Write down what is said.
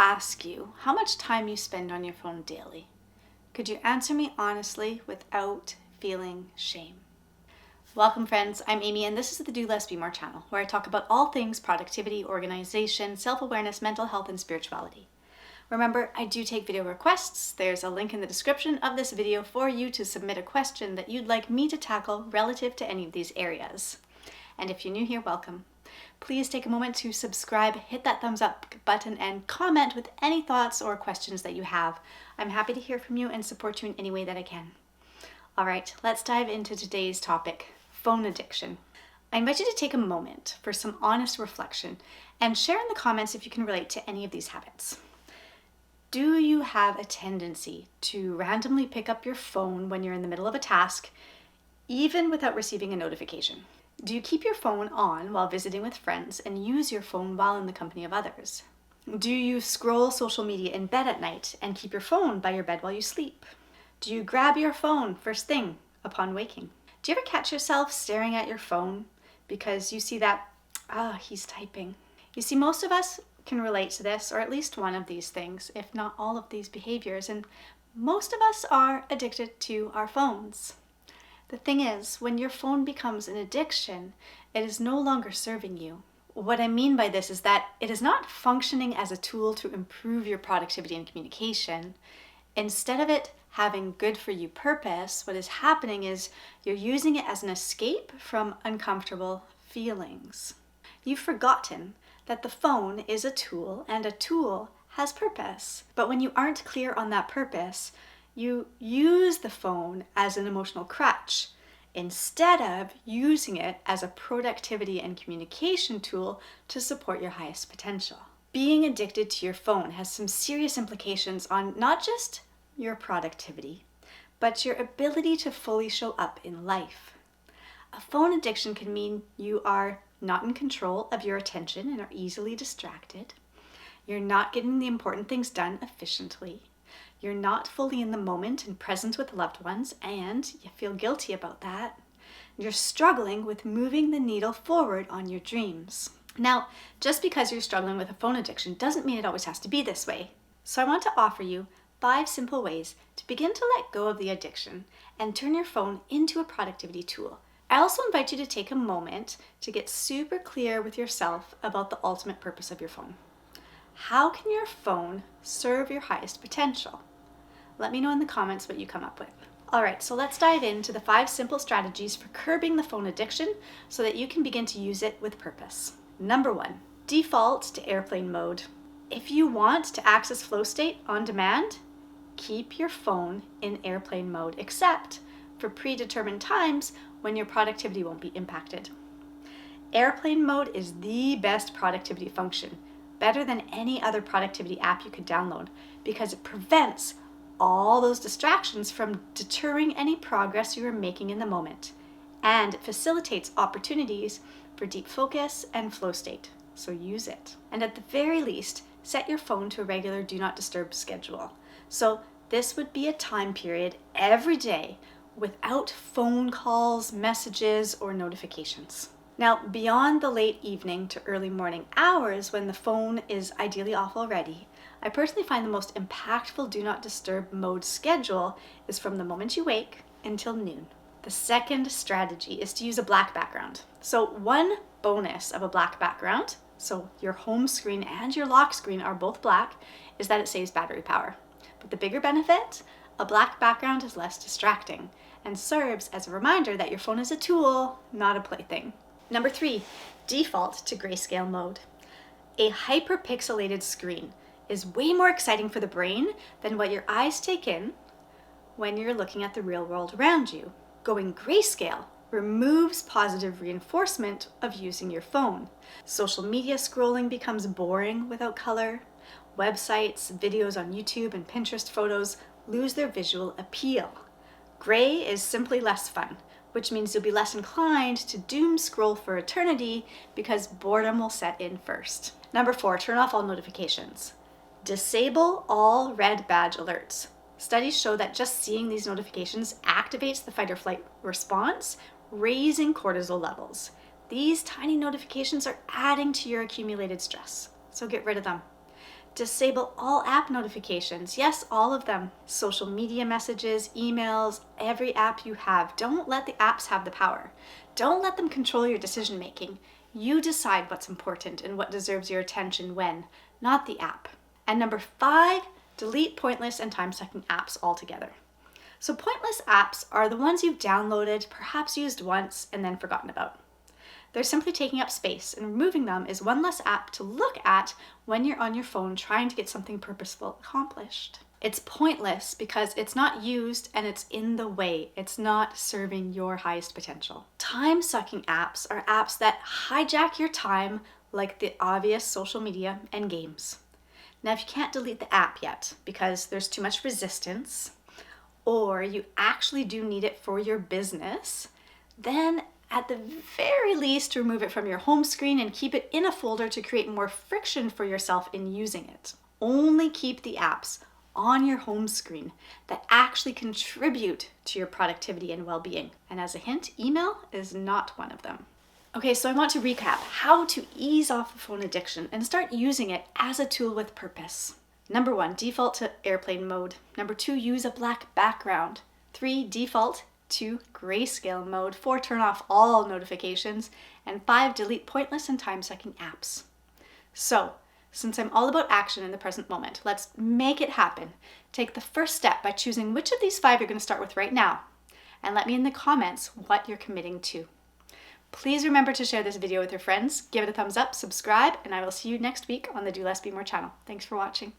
ask you how much time you spend on your phone daily. Could you answer me honestly without feeling shame? Welcome friends, I'm Amy and this is the Do Less Be More channel, where I talk about all things productivity, organization, self-awareness, mental health, and spirituality. Remember, I do take video requests. There's a link in the description of this video for you to submit a question that you'd like me to tackle relative to any of these areas. And if you're new here, welcome. Please take a moment to subscribe, hit that thumbs up button, and comment with any thoughts or questions that you have. I'm happy to hear from you and support you in any way that I can. All right, let's dive into today's topic, phone addiction. I invite you to take a moment for some honest reflection and share in the comments if you can relate to any of these habits. Do you have a tendency to randomly pick up your phone when you're in the middle of a task, even without receiving a notification? Do you keep your phone on while visiting with friends and use your phone while in the company of others? Do you scroll social media in bed at night and keep your phone by your bed while you sleep? Do you grab your phone first thing upon waking? Do you ever catch yourself staring at your phone because you see that, he's typing? You see, most of us can relate to this, or at least one of these things, if not all of these behaviors, and most of us are addicted to our phones. The thing is, when your phone becomes an addiction, it is no longer serving you. What I mean by this is that it is not functioning as a tool to improve your productivity and communication. Instead of it having good for you purpose, what is happening is you're using it as an escape from uncomfortable feelings. You've forgotten that the phone is a tool and a tool has purpose. But when you aren't clear on that purpose, you use the phone as an emotional crutch instead of using it as a productivity and communication tool to support your highest potential. Being addicted to your phone has some serious implications on not just your productivity, but your ability to fully show up in life. A phone addiction can mean you are not in control of your attention and are easily distracted. You're not getting the important things done efficiently. You're not fully in the moment and present with loved ones, and you feel guilty about that. You're struggling with moving the needle forward on your dreams. Now, just because you're struggling with a phone addiction doesn't mean it always has to be this way. So I want to offer you 5 simple ways to begin to let go of the addiction and turn your phone into a productivity tool. I also invite you to take a moment to get super clear with yourself about the ultimate purpose of your phone. How can your phone serve your highest potential? Let me know in the comments what you come up with. All right, so let's dive into the 5 simple strategies for curbing the phone addiction so that you can begin to use it with purpose. Number 1, default to airplane mode. If you want to access flow state on demand, keep your phone in airplane mode, except for predetermined times when your productivity won't be impacted. Airplane mode is the best productivity function, better than any other productivity app you could download, because it prevents all those distractions from deterring any progress you are making in the moment, and it facilitates opportunities for deep focus and flow state, so use it. And at the very least, set your phone to a regular do not disturb schedule. So this would be a time period every day without phone calls, messages, or notifications. Now, beyond the late evening to early morning hours when the phone is ideally off already, I personally find the most impactful do not disturb mode schedule is from the moment you wake until noon. The second strategy is to use a black background. So one bonus of a black background, so your home screen and your lock screen are both black, is that it saves battery power. But the bigger benefit, a black background is less distracting and serves as a reminder that your phone is a tool, not a plaything. Number 3, default to grayscale mode. A hyperpixelated screen is way more exciting for the brain than what your eyes take in when you're looking at the real world around you. Going grayscale removes positive reinforcement of using your phone. Social media scrolling becomes boring without color. Websites, videos on YouTube, and Pinterest photos lose their visual appeal. Gray is simply less fun, which means you'll be less inclined to doom scroll for eternity because boredom will set in first. Number 4, turn off all notifications. Disable all red badge alerts. Studies show that just seeing these notifications activates the fight or flight response, raising cortisol levels. These tiny notifications are adding to your accumulated stress, so get rid of them. Disable all app notifications. Yes, all of them. Social media messages, emails, every app you have. Don't let the apps have the power. Don't let them control your decision making. You decide what's important and what deserves your attention when, not the app. And number 5, delete pointless and time-sucking apps altogether. So pointless apps are the ones you've downloaded, perhaps used once, and then forgotten about. They're simply taking up space, and removing them is one less app to look at when you're on your phone trying to get something purposeful accomplished. It's pointless because it's not used and it's in the way. It's not serving your highest potential. Time-sucking apps are apps that hijack your time, like the obvious social media and games. Now, if you can't delete the app yet because there's too much resistance, or you actually do need it for your business, then at the very least, remove it from your home screen and keep it in a folder to create more friction for yourself in using it. Only keep the apps on your home screen that actually contribute to your productivity and well-being. And as a hint, email is not one of them. Okay, so I want to recap how to ease off the phone addiction and start using it as a tool with purpose. Number 1, default to airplane mode. Number 2, use a black background. 3, default to grayscale mode. 4, turn off all notifications. And 5, delete pointless and time-sucking apps. So, since I'm all about action in the present moment, let's make it happen. Take the first step by choosing which of these 5 you're going to start with right now. And let me in the comments what you're committing to. Please remember to share this video with your friends, give it a thumbs up, subscribe, and I will see you next week on the Do Less Be More channel. Thanks for watching.